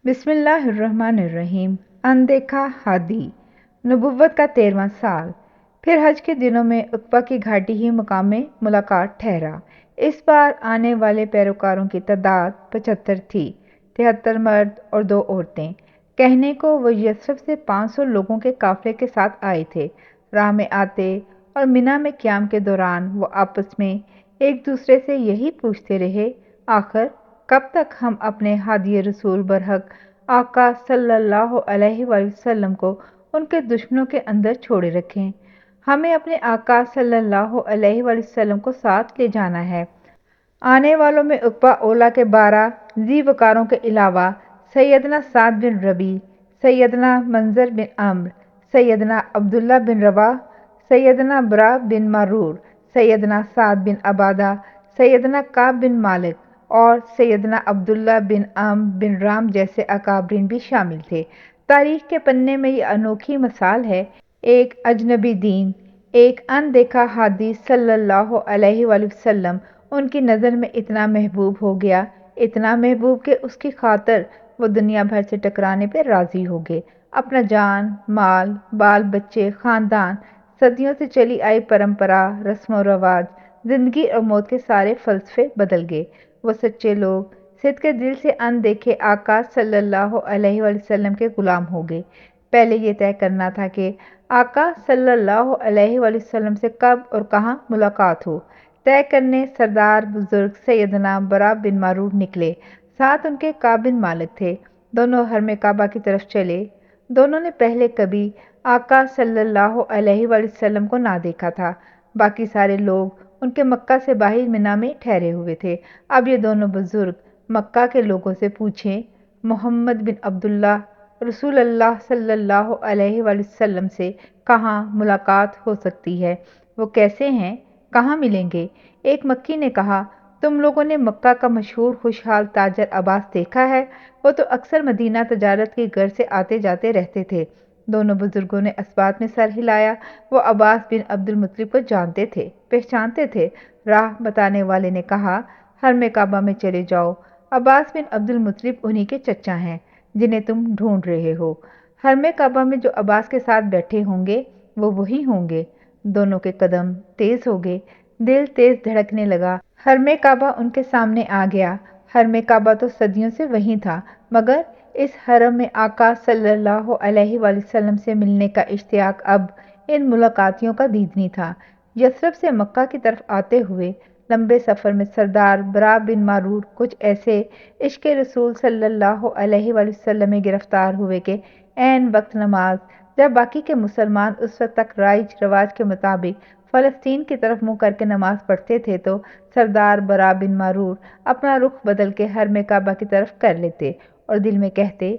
بسم اللہ الرحمن الرحیم۔ اندیکھا ہادی، نبوت کا 13واں سال۔ پھر حج کے دنوں میں عقبہ کی گھاٹی ہی مقام میں ملاقات ٹھہرا۔ اس بار آنے والے پیروکاروں کی تعداد 75 تھی، 73 مرد اور 2 عورتیں۔ کہنے کو وہ یثرب سے 500 لوگوں کے قافلے کے ساتھ آئے تھے۔ راہ میں آتے اور منی میں قیام کے دوران وہ آپس میں ایک دوسرے سے یہی پوچھتے رہے، آخر کب تک ہم اپنے ہادی رسول برحق آقا صلی اللہ علیہ وآلہ وسلم کو ان کے دشمنوں کے اندر چھوڑے رکھیں؟ ہمیں اپنے آقا صلی اللہ علیہ وآلہ وسلم کو ساتھ لے جانا ہے۔ آنے والوں میں عقبہ اولا کے 12 ذی وقاروں کے علاوہ سیدنا سعد بن ربیع، سیدنا منظر بن عمرو، سیدنا عبداللہ بن رواح، سیدنا برا بن معرور، سیدنا سعد بن عبادہ، سیدنا کعب بن مالک اور سیدنا عبداللہ بن عمرو بن رام جیسے اکابرین بھی شامل تھے۔ تاریخ کے پنے میں یہ انوکھی مثال ہے، ایک اجنبی دین، ایک اندیکھا ہادی صلی اللہ علیہ وآلہ وسلم ان کی نظر میں اتنا محبوب ہو گیا، اتنا محبوب کہ اس کی خاطر وہ دنیا بھر سے ٹکرانے پہ راضی ہو گئے۔ اپنا جان، مال، بال بچے، خاندان، صدیوں سے چلی آئی پرمپرا، رسم و رواج، زندگی اور موت کے سارے فلسفے بدل گئے۔ وہ سچے لوگ صدق کے دل سے اندیکھے آقا صلی اللہ علیہ وآلہ وسلم کے غلام ہو گئے۔ پہلے یہ طے کرنا تھا کہ آقا صلی اللہ علیہ وآلہ وسلم سے کب اور کہاں ملاقات ہو۔ طے کرنے سردار بزرگ سیدنا برا بن معرور نکلے، ساتھ ان کے کعب بن مالک تھے۔ دونوں حرم کعبہ کی طرف چلے۔ دونوں نے پہلے کبھی آقا صلی اللہ علیہ وآلہ وسلم کو نہ دیکھا تھا۔ باقی سارے لوگ ان کے مکہ سے باہر منی میں ٹھہرے ہوئے تھے۔ اب یہ دونوں بزرگ مکہ کے لوگوں سے پوچھیں، محمد بن عبداللہ رسول اللہ صلی اللہ علیہ وآلہ وسلم سے کہاں ملاقات ہو سکتی ہے؟ وہ کیسے ہیں؟ کہاں ملیں گے؟ ایک مکی نے کہا، تم لوگوں نے مکہ کا مشہور خوشحال تاجر عباس دیکھا ہے؟ وہ تو اکثر مدینہ تجارت کی غرض سے آتے جاتے رہتے تھے۔ دونوں بزرگوں نے اثبات میں سر ہلایا۔ وہ عباس بن عبد المطلب کو جانتے تھے، پہچانتے تھے۔ راہ بتانے والے نے کہا، حرم کعبہ میں چلے جاؤ۔ عباس بن عبد المطلب انہی کے چچا ہیں جنہیں تم ڈھونڈ رہے ہو۔ حرم کعبہ میں جو عباس کے ساتھ بیٹھے ہوں گے وہ وہی ہوں گے۔ دونوں کے قدم تیز ہو گئے، دل تیز دھڑکنے لگا۔ حرم کعبہ ان کے سامنے آ گیا۔ حرم کعبہ تو صدیوں سے وہیں تھا، مگر اس حرم میں آقا صلی اللہ علیہ وآلہ وسلم سے ملنے کا اشتیاق اب ان ملاقاتیوں کا دیدنی تھا۔ یثرب سے مکہ کی طرف آتے ہوئے لمبے سفر میں سردار برا بن معرور کچھ ایسے عشق رسول صلی اللہ علیہ وآلہ وسلم میں گرفتار ہوئے کہ عین وقت نماز، جب باقی کے مسلمان اس وقت تک رائج رواج کے مطابق فلسطین کی طرف منہ کر کے نماز پڑھتے تھے، تو سردار برا بن معرور اپنا رخ بدل کے حرم کعبہ کی طرف کر لیتے اور دل میں کہتے،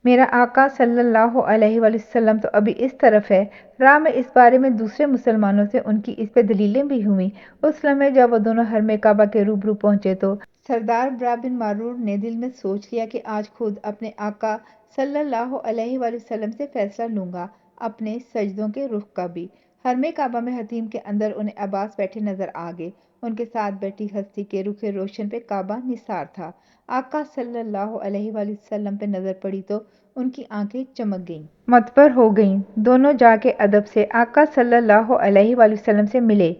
میرا آقا صلی اللہ علیہ وآلہ وسلم تو ابھی اس طرف ہے۔ راہ میں اس بارے میں دوسرے مسلمانوں سے ان کی اس پہ دلیلیں بھی ہوئیں۔ اس لمحے جب وہ دونوں حرم کعبہ کے روبرو پہنچے تو سردار برا بن معرور نے دل میں سوچ لیا کہ آج خود اپنے آقا صلی اللہ علیہ وآلہ وسلم سے فیصلہ لوں گا، اپنے سجدوں کے رخ کا بھی۔ حرم کعبہ میں حتیم کے اندر انہیں عباس بیٹھے نظر آ گئے۔ ان کے ساتھ بیٹھی ہستی کے رخ روشن پہ کعبہ نثار تھا۔ آقا صلی اللہ علیہ وآلہ وسلم پہ نظر پڑی تو ان کی آنکھیں چمک گئیں، معطر ہو گئیں۔ دونوں جا کے ادب سے آقا صلی اللہ علیہ وآلہ وسلم سے ملے۔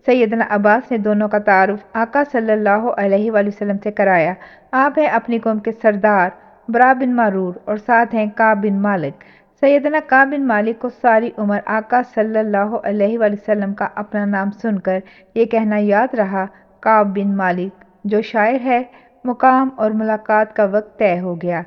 سیدنا عباس نے دونوں کا تعارف آقا صلی اللہ علیہ وآلہ وسلم سے کرایا۔ آپ ہیں اپنی قوم کے سردار برا بن معرور اور ساتھ ہیں کعب بن مالک۔ سیدنا کعب بن مالک کو ساری عمر آقا صلی اللہ علیہ وآلہ وسلم کا اپنا نام سن کر یہ کہنا یاد رہا، کعب بن مالک جو شاعر ہے، مقام اور ملاقات کا وقت طے ہو گیا۔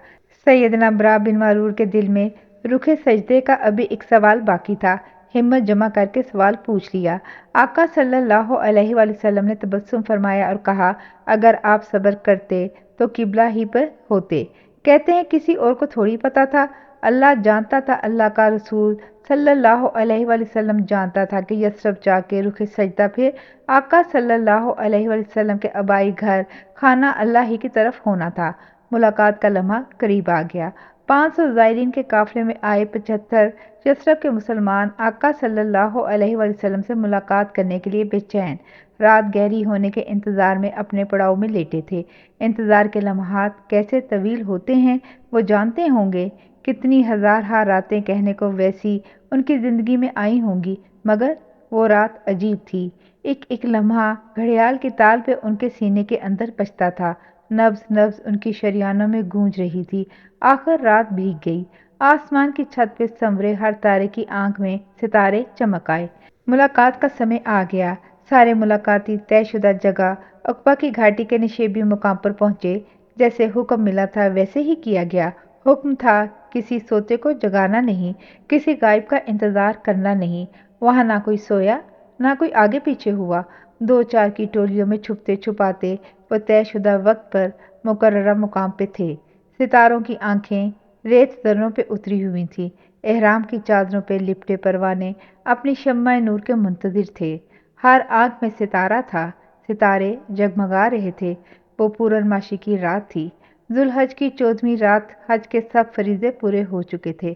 سیدنا برا بن معرور کے دل میں رخ سجدے کا ابھی ایک سوال باقی تھا۔ ہمت جمع کر کے سوال پوچھ لیا۔ آقا صلی اللہ علیہ وآلہ وسلم نے تبسم فرمایا اور کہا، اگر آپ صبر کرتے تو قبلہ ہی پر ہوتے۔ کہتے ہیں کسی اور کو تھوڑی پتا تھا، اللہ جانتا تھا، اللہ کا رسول صلی اللہ علیہ وآلہ وسلم جانتا تھا کہ یثرب جا کے رخ سجدہ پھر آقا صلی اللہ علیہ وآلہ وسلم کے آبائی گھر خانہ اللہ ہی کی طرف ہونا تھا۔ ملاقات کا لمحہ قریب آ گیا۔ 500 زائرین کے قافلے میں آئے 75 یثرب کے مسلمان آقا صلی اللہ علیہ وآلہ وسلم سے ملاقات کرنے کے لیے بے چین، رات گہری ہونے کے انتظار میں اپنے پڑاؤ میں لیٹے تھے۔ انتظار کے لمحات کیسے طویل ہوتے ہیں وہ جانتے ہوں گے۔ کتنی ہزارہا راتیں کہنے کو ویسی ان کی زندگی میں آئی ہوں گی، مگر وہ رات عجیب تھی۔ ایک ایک لمحہ گھڑیال کی تال پہ ان کے سینے کے اندر بجتا تھا، نبض نبض ان کی شریانوں میں گونج رہی تھی۔ آخر رات بھیگ گئی۔ آسمان کی چھت پہ سنورے ہر تارے کی آنکھ میں ستارے چمک آئے۔ ملاقات کا سمے آ گیا۔ سارے ملاقاتی طے شدہ جگہ عقبہ کی گھاٹی کے نشیبی مقام پر پہنچے۔ جیسے حکم ملا تھا ویسے ہی کیا گیا۔ حکم تھا کسی سوتے کو جگانا نہیں، کسی غائب کا انتظار کرنا نہیں۔ وہاں نہ کوئی سویا، نہ کوئی آگے پیچھے ہوا۔ دو چار کی ٹولیوں میں چھپتے چھپاتے وہ طے شدہ وقت پر مقررہ مقام پہ تھے۔ ستاروں کی آنکھیں ریت ذروں پہ اتری ہوئی تھیں۔ احرام کی چادروں پہ لپٹے پروانے اپنی شمع نور کے منتظر تھے۔ ہر آنکھ میں ستارہ تھا، ستارے جگمگا رہے تھے۔ وہ پورنماشی کی رات تھی۔ ذوالحج کی 14ویں رات حج کے سب فریضے پورے ہو چکے تھے۔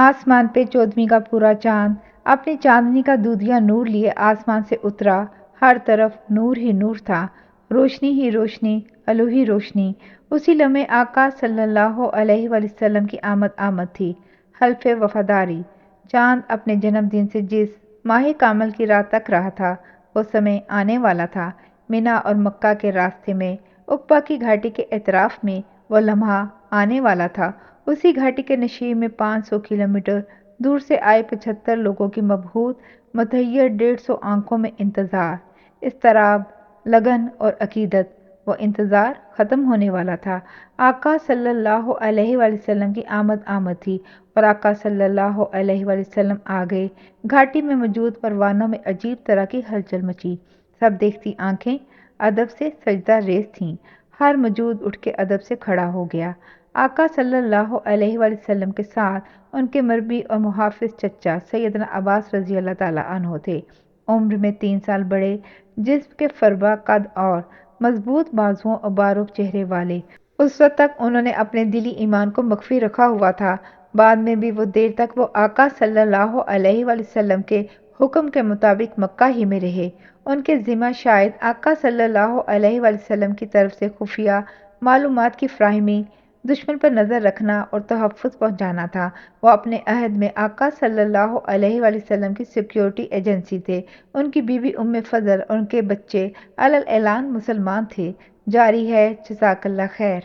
آسمان پہ 14ویں کا پورا چاند اپنی چاندنی کا دودھیا نور لیے آسمان سے اترا۔ ہر طرف نور ہی نور تھا، روشنی ہی روشنی، الوہی روشنی۔ اسی لمحے آقا صلی اللہ علیہ وآلہ وسلم کی آمد تھی۔ حلف وفاداری۔ چاند اپنے جنم دن سے جس ماہ کامل کی راہ تک رہا تھا، وہ سمے آنے والا تھا۔ مینا اور مکہ کے راستے میں، عقبہ کی گھاٹی کے اطراف میں وہ لمحہ آنے والا تھا۔ اسی گھاٹی کے نشیب میں 500 کلومیٹر دور سے آئے 75 لوگوں کی مبہوت متحیر 150 آنکھوں میں انتظار، اضطراب، لگن اور عقیدت۔ وہ انتظار ختم ہونے والا تھا۔ آقا صلی اللہ علیہ وآلہ وسلم کی آمد تھی اور آقا صلی اللہ علیہ وآلہ وسلم آ گئے۔ گھاٹی میں موجود پروانوں میں عجیب طرح کی ہلچل مچی۔ سب دیکھتی آنکھیں ادب سے سجدہ ریز تھیں۔ ہر موجود اٹھ کے ادب سے کھڑا ہو گیا۔ آقا صلی اللہ علیہ وآلہ وسلم کے ساتھ ان کے مربی اور محافظ چچا سیدنا عباس رضی اللہ تعالیٰ عنہ تھے۔ عمر میں 3 سال بڑے، جسم کے فربا قد اور مضبوط بازوؤں اور باروب چہرے والے۔ اس وقت تک انہوں نے اپنے دلی ایمان کو مخفی رکھا ہوا تھا۔ بعد میں بھی وہ دیر تک وہ آقا صلی اللہ علیہ وآلہ وسلم کے حکم کے مطابق مکہ ہی میں رہے۔ ان کے ذمہ شاید آقا صلی اللہ علیہ وآلہ وسلم کی طرف سے خفیہ معلومات کی فراہمی، دشمن پر نظر رکھنا اور تحفظ پہنچانا تھا۔ وہ اپنے عہد میں آقا صلی اللہ علیہ وآلہ وسلم کی سیکیورٹی ایجنسی تھے۔ ان کی بیوی ام فضل اور ان کے بچے علی الاعلان مسلمان تھے۔ جاری ہے، جزاک اللہ خیر۔